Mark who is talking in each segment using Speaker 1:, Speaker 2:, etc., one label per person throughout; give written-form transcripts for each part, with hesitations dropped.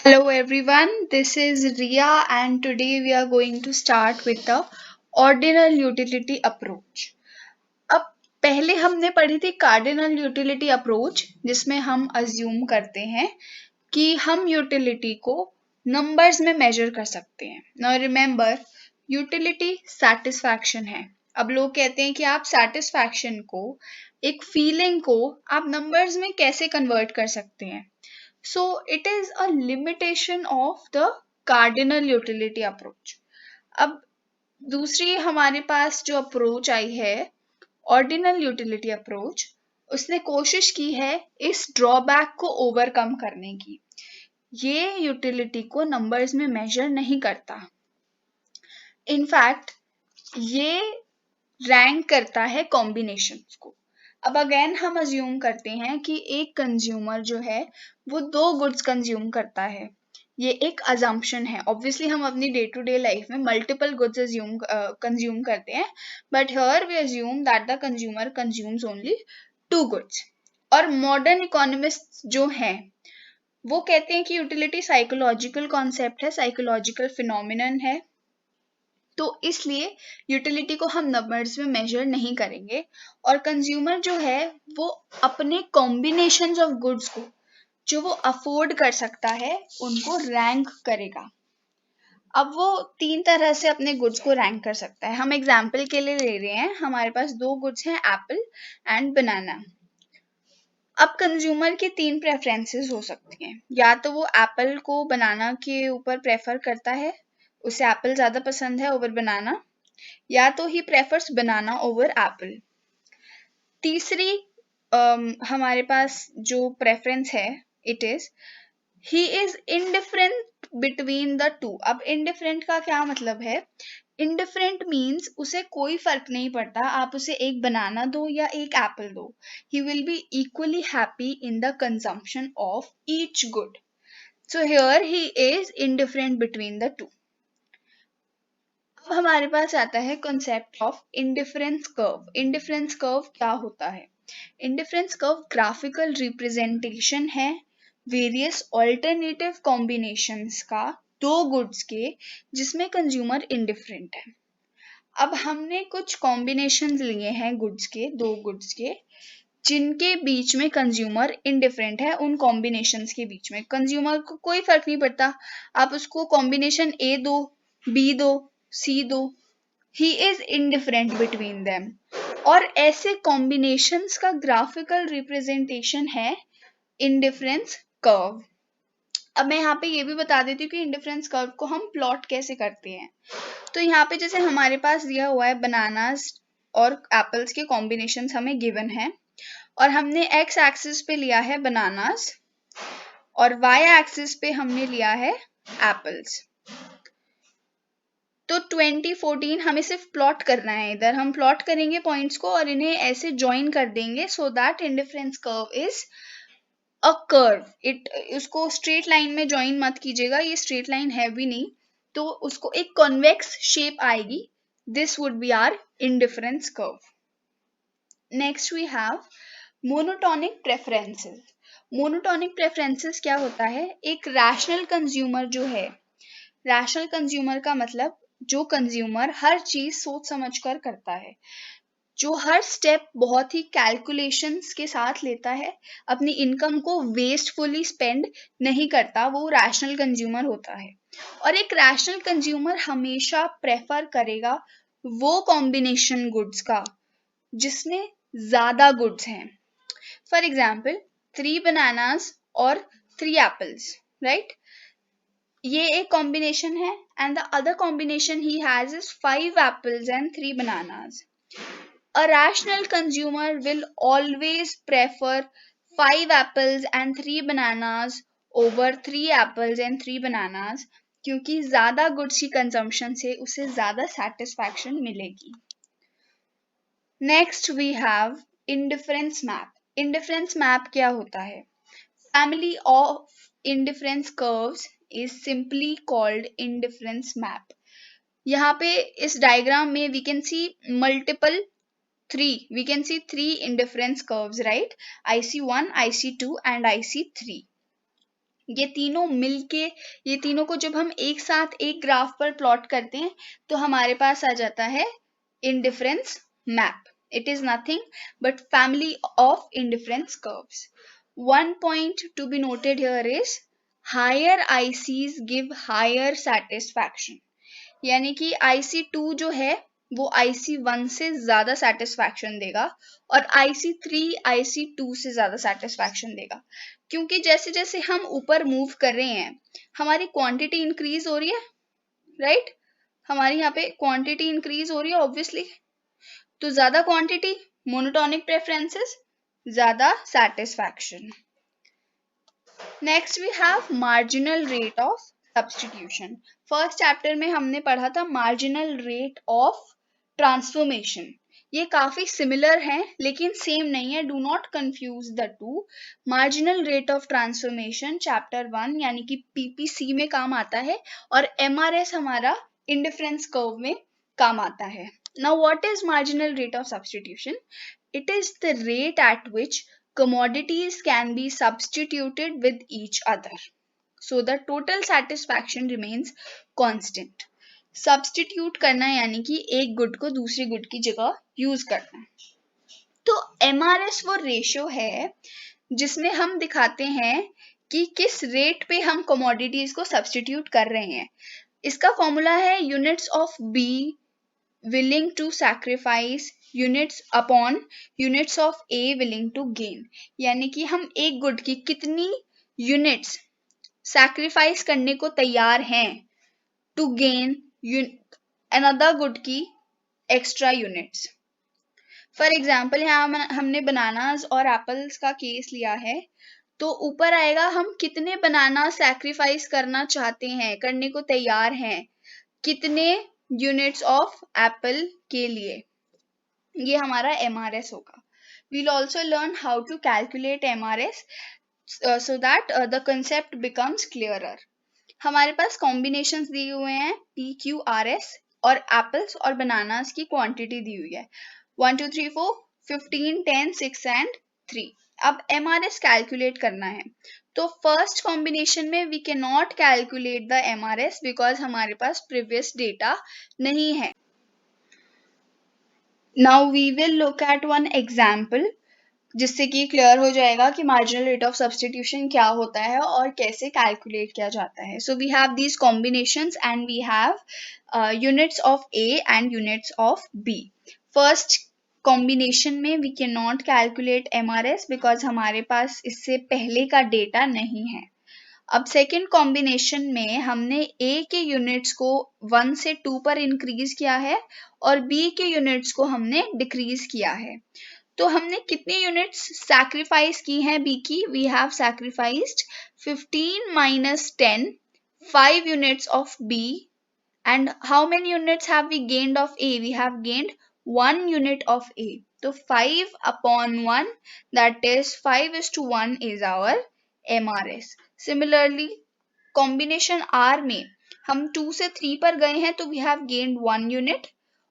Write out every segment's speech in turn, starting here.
Speaker 1: Hello everyone, this is Ria and today we are going to start with the ordinal utility approach. अब पहले हमने पढ़ी थी cardinal utility approach जिसमें हम अज्यूम करते हैं कि हम यूटिलिटी को नंबर्स में मेजर कर सकते हैं. नाउ रिमेंबर यूटिलिटी सैटिस्फैक्शन है. अब लोग कहते हैं कि आप सैटिस्फैक्शन को एक फीलिंग को आप नंबर्स में कैसे कन्वर्ट कर सकते हैं. So it is a limitation of the cardinal utility approach. अब दूसरी हमारे पास जो अप्रोच आई है ऑर्डिनल यूटिलिटी अप्रोच, उसने कोशिश की है इस ड्रॉबैक को ओवरकम करने की. ये यूटिलिटी को नंबर्स में मेजर नहीं करता. इनफैक्ट ये रैंक करता है कॉम्बिनेशंस को. अब अगेन हम अज्यूम करते हैं कि एक कंज्यूमर जो है वो 2 गुड्स कंज्यूम करता है. ये एक अजम्पशन है. ऑब्वियसली हम अपनी डे टू डे लाइफ में मल्टीपल गुड्स कंज्यूम करते हैं, but here we assume that the consumer consumes only 2 goods. और मॉडर्न इकोनॉमिस्ट जो हैं वो कहते हैं कि यूटिलिटी साइकोलॉजिकल कॉन्सेप्ट है, साइकोलॉजिकल फिनोमिनन है. तो इसलिए यूटिलिटी को हम नंबर्स में मेजर नहीं करेंगे और कंज्यूमर जो है वो अपने कॉम्बिनेशंस ऑफ गुड्स को जो वो अफोर्ड कर सकता है उनको रैंक करेगा. अब वो 3 तरह से अपने गुड्स को रैंक कर सकता है. हम एग्जाम्पल के लिए ले रहे हैं, हमारे पास 2 गुड्स हैं, एप्पल एंड बनाना. अब कंज्यूमर की 3 प्रेफरेंसेस हो सकती हैं. या तो वो एप्पल को बनाना के ऊपर प्रेफर करता है, उसे एप्पल ज़्यादा पसंद है ओवर बनाना, या तो ही प्रेफर्स बनाना ओवर एप्पल. तीसरी हमारे पास जो प्रेफरेंस है it is he is indifferent between the two. अब इनडिफरेंट का क्या मतलब है? इनडिफरेंट मीन्स उसे कोई फर्क नहीं पड़ता, आप उसे एक बनाना दो या एक एप्पल दो, he will be equally happy in the consumption of each good. So here he is indifferent between the two. अब हमारे पास आता है concept of indifference curve. Indifference curve क्या होता है? इंडिफरेंस कर्व ग्राफिकल रिप्रेजेंटेशन है वेरियस ऑल्टरनेटिव कॉम्बिनेशंस का 2 goods के जिसमें कंज्यूमर इंडिफरेंट है. अब हमने कुछ कॉम्बिनेशंस लिए हैं गुड्स के, 2 गुड्स के, जिनके बीच में कंज्यूमर इंडिफरेंट है. उन कॉम्बिनेशंस के बीच में कंज्यूमर को कोई फर्क नहीं पड़ता, आप उसको कॉम्बिनेशन ए दो, बी दो, सी दो, he is indifferent between them. और ऐसे कॉम्बिनेशंस का ग्राफिकल रिप्रेजेंटेशन है इंडिफरेंस कर्व. अब मैं यहाँ पे ये भी बता देती हूँ कि इंडिफरेंस कर्व को हम प्लॉट कैसे करते हैं. तो यहाँ पे जैसे हमारे पास दिया हुआ है बनानास और एप्पल्स के कॉम्बिनेशंस हमें गिवन है और हमने एक्स एक्सिस पे लिया है बनानास और वाई एक्सिस पे हमने लिया है एप्पल्स. तो 2014 हमें सिर्फ प्लॉट करना है. इधर हम प्लॉट करेंगे पॉइंट्स को और इन्हें ऐसे ज्वाइन कर देंगे so that indifference curve is a curve. उसको स्ट्रेट लाइन में ज्वाइन मत कीजिएगा, ये स्ट्रेट लाइन है भी नहीं, तो उसको एक कॉन्वेक्स शेप आएगी. This would be our indifference curve. Next we have monotonic preferences. Monotonic preferences क्या होता है? एक रैशनल कंज्यूमर जो है, रैशनल कंज्यूमर का मतलब जो कंज्यूमर हर चीज सोच समझ कर करता है, जो हर स्टेप बहुत ही कैलकुलेशंस के साथ लेता है, अपनी इनकम को वेस्टफुली स्पेंड नहीं करता, वो रैशनल कंज्यूमर होता है. और एक रैशनल कंज्यूमर हमेशा प्रेफर करेगा वो कॉम्बिनेशन गुड्स का जिसमें ज्यादा गुड्स हैं. फॉर एग्जाम्पल 3 बनानास और 3 एप्पल्स, राइट? ये एक कॉम्बिनेशन है and the other combination he has is 5 apples and 3 bananas. A rational consumer will always prefer 5 apples and 3 bananas over 3 apples and 3 bananas क्योंकि ज्यादा गुड्स की consumption से उसे ज्यादा सेटिस्फैक्शन मिलेगी. Next we have indifference map. Indifference map क्या होता है? Family of indifference curves is simply called indifference map. यहाँ पे इस डायग्राम में we can see multiple we can see 3 indifference curves, right? IC1, IC2 and IC3. ये तीनों मिलके, ये तीनों को जब हम एक साथ एक ग्राफ पर प्लॉट करते हैं तो हमारे पास आ जाता है indifference map. It is nothing but family of indifference curves. One point to be noted here is higher ICs give higher satisfaction. यानी कि IC2 जो है वो IC1 से ज्यादा सेटिस्फैक्शन देगा और IC3 IC2 से ज्यादा सेटिस्फैक्शन देगा, क्योंकि जैसे जैसे हम ऊपर मूव कर रहे हैं हमारी क्वांटिटी इंक्रीज हो रही है, राइट? हमारी यहाँ पे क्वांटिटी इंक्रीज हो रही है ऑब्वियसली, तो ज्यादा क्वांटिटी मोनोटोनिक प्रेफरेंसेस, ज्यादा satisfaction. Next we have marginal rate of substitution. First chapter में हमने पढ़ा था मार्जिनल रेट ऑफ ट्रांसफॉर्मेशन. ये काफी सिमिलर हैं लेकिन सेम नहीं है, do not confuse the two. Marginal rate of transformation chapter 1 यानी कि पीपीसी में काम आता है और एमआरएस हमारा इंडिफरेंस कर्व में काम आता है. Now what is marginal rate of substitution? It is the rate at which commodities can be substituted with each other. So the total satisfaction remains constant. Substitute करना यानी कि एक गुड को दूसरी गुड की जगह यूज करना. तो MRS वो रेशियो है जिसमें हम दिखाते हैं कि किस रेट पे हम कमोडिटीज को सब्सटीट्यूट कर रहे हैं. इसका फॉर्मूला है units of B willing to sacrifice units upon units of A willing to gain. यानी कि हम एक गुड की कितनी यूनिट्स सैक्रिफाइस करने को तैयार हैं टू गेन अनदर गुड की एक्स्ट्रा यूनिट्स. फॉर एग्जाम्पल यहाँ हमने बनानास और एप्पल्स का केस लिया है, तो ऊपर आएगा हम कितने बनाना सैक्रिफाइस करना चाहते हैं, करने को तैयार हैं, कितने यूनिट्स ऑफ एप्पल के लिए. ये हमारा MRS होगा. We'll also learn how to calculate MRS so that the concept becomes clearer. हमारे पास कॉम्बिनेशंस दिए हुए हैं PQRS और एप्पल्स और बनानास की क्वांटिटी दी हुई है 1 2 3 4 15 10 6 and 3. अब MRS कैलकुलेट करना है, तो फर्स्ट कॉम्बिनेशन में we can not calculate the MRS because हमारे पास प्रीवियस डेटा नहीं है. Now we will look at one example जिससे कि क्लियर हो जाएगा कि मार्जिनल रेट ऑफ सब्स्टिट्यूशन क्या होता है और कैसे कैलकुलेट किया जाता है. So we have these combinations and we have units of A and units of B. First combination में we can not calculate MRS because हमारे पास इससे पहले का डेटा नहीं है. अब सेकेंड कॉम्बिनेशन में हमने A के यूनिट्स को 1 से 2 पर इंक्रीज किया है और B के यूनिट्स को हमने डिक्रीज किया है. तो हमने कितनी यूनिट्स सैक्रिफाइस की हैं B की? We have sacrificed 15 minus 10, 5 units of B. And how many units have we gained of A? We have gained 1 unit of A. So 5 upon 1, that is 5:1 is our MRS. Similarly, combination R में हम 2 से 3 पर गए हैं तो we have gained 1 unit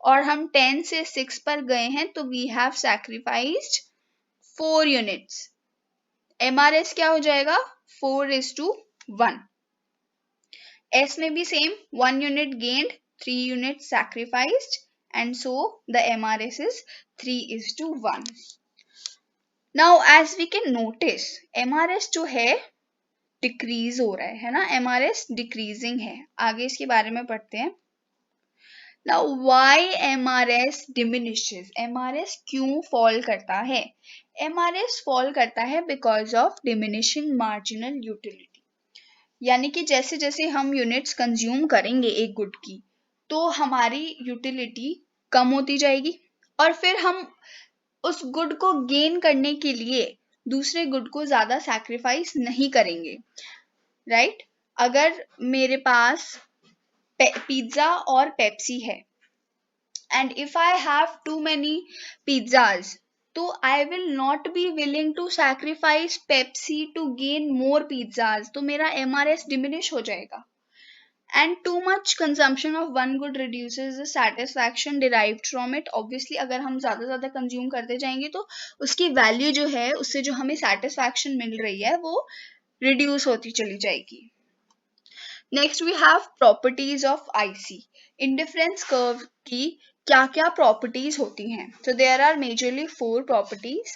Speaker 1: और हम 10 से 6 पर गए हैं तो we have sacrificed 4 units. MRS क्या हो जाएगा? 4:1. S में भी same, 1 unit gained, 3 units sacrificed, and so the MRS is 3:1. Now as we can notice, MRS जो है डिक्रीज हो रहा है ना, MRS डिक्रीजिंग है. आगे इसके बारे में पढ़ते हैं. Now why MRS diminishes? MRS क्यों फॉल करता है? MRS फॉल करता है because of diminishing marginal utility. यानी कि जैसे जैसे हम यूनिट्स कंज्यूम करेंगे एक गुड की तो हमारी यूटिलिटी कम होती जाएगी और फिर हम उस गुड को गेन करने के लिए दूसरे गुड को ज्यादा सैक्रिफाइस नहीं करेंगे, राइट? अगर मेरे पास पिज्जा और पेप्सी है and if I have too many pizzas तो I will not be willing to sacrifice Pepsi to gain more pizzas, तो मेरा MRS डिमिनिश हो जाएगा. And too much consumption of one good reduces the satisfaction derived from it. Obviously अगर हम ज़्यादा consume करते जाएंगे तो उसकी वैल्यू जो है, उससे जो हमें satisfaction मिल रही है वो रिड्यूस होती चली जाएगी। Next we have properties of IC. Indifference curve की क्या क्या प्रॉपर्टीज होती हैं? So there are majorly 4 properties.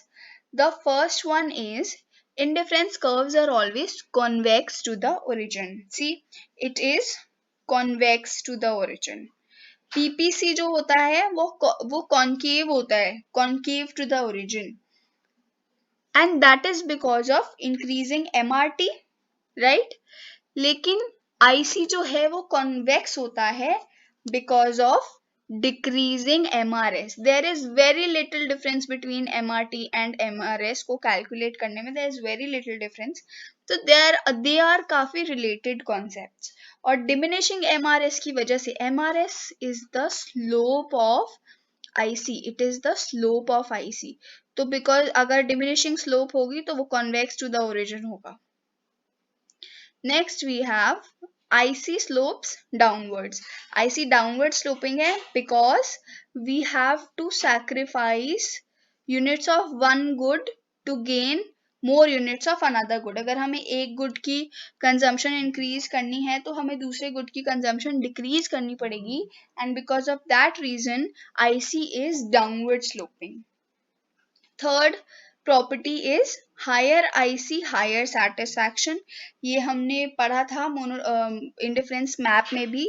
Speaker 1: The first one is indifference curves are always convex to the origin. See, it is convex to the origin. PPC जो होता है वो concave होता है, concave to the origin, and that is because of increasing MRT, right? लेकिन IC जो है वो कॉन्वेक्स होता है because of decreasing MRS. There is very little difference between MRT and MRS को कैलकुलेट करने में. There is very little difference. तो दे आर काफी रिलेटेड कॉन्सेप्ट्स. और डिमिनिशिंग एमआरएस की वजह से, MRS is the slope of IC, it is the slope of IC. तो बिकॉज अगर डिमिनिशिंग स्लोप होगी तो वो कॉन्वेक्स टू द ओरिजिन होगा. Next we have IC slopes downwards. IC downward sloping है because we have to sacrifice units of one good to gain more units of another good. अगर हमें एक good की consumption increase करनी है तो हमें दूसरे good की consumption decrease करनी पड़ेगी, and because of that reason IC is downward sloping. Third property is higher IC higher satisfaction. ये हमने पढ़ा था इंडिफरेंस मैप में भी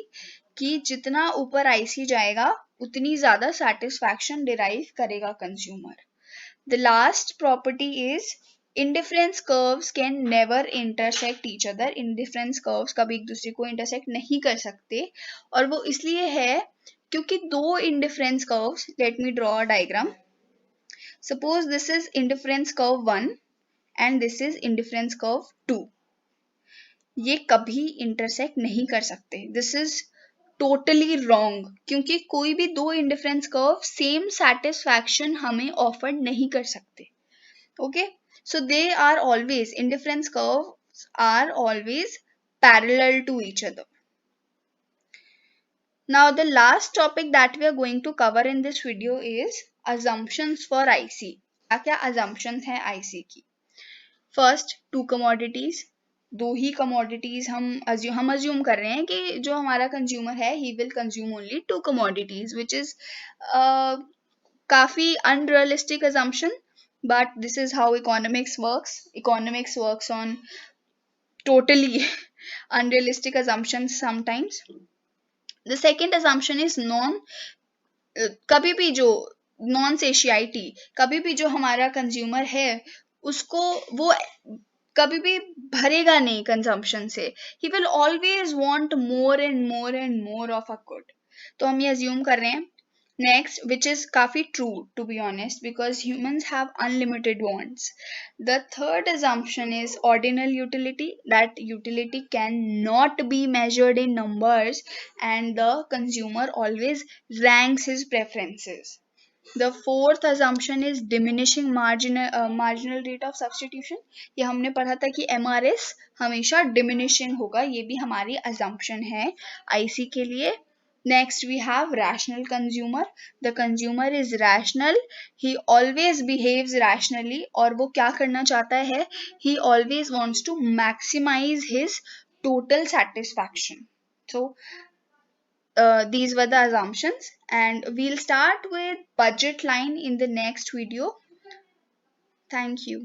Speaker 1: कि जितना ऊपर आईसी जाएगा उतनी ज्यादा सैटिस्फैक्शन डिराइव करेगा consumer. The last property is indifference curves can never intersect each other. Indifference curves कभी एक दूसरे को इंटरसेक्ट नहीं कर सकते, और वो इसलिए है क्योंकि दो indifference curves, let me draw a diagram. Suppose this is indifference curve 1 and this is indifference curve 2. ये कभी intersect नहीं कर सकते. This is totally wrong क्योंकि कोई भी दो indifference curve same satisfaction हमें offer नहीं कर सकते. Okay, so they are always, indifference curves are always parallel to each other. Now the last topic that we are going to cover in this video is assumptions for IC. क्या क्या assumptions हैं IC की? First, to commodities. दो ही commodities हम assume कर रहे हैं कि जो हमारा कंज्यूमर है he will consume only to commodities, which is काफी unrealistic assumption, but this is how economics works. Economics works on totally unrealistic assumptions sometimes. The second assumption is कभी भी जो नॉन सेशियाइटी, कभी भी जो हमारा कंज्यूमर है उसको वो कभी भी भरेगा नहीं कंजम्पशन से. He will always want more and more and more of a good. तो हम ये अज्यूम कर रहे हैं. नेक्स्ट, विच इज काफी true to be honest, because humans have unlimited wants. The third assumption is ordinal utility, that utility can not be measured in numbers and the consumer always ranks his preferences. The fourth assumption is diminishing marginal rate of substitution. ये हमने पढ़ा था कि MRS हमेशा diminishing होगा, ये भी हमारी assumption है IC के लिए. Next we have rational consumer. The consumer is rational. He always behaves rationally. और वो क्या करना चाहता है? He always wants to maximize his total satisfaction. So these were the assumptions, and we'll start with budget line in the next video. Thank you.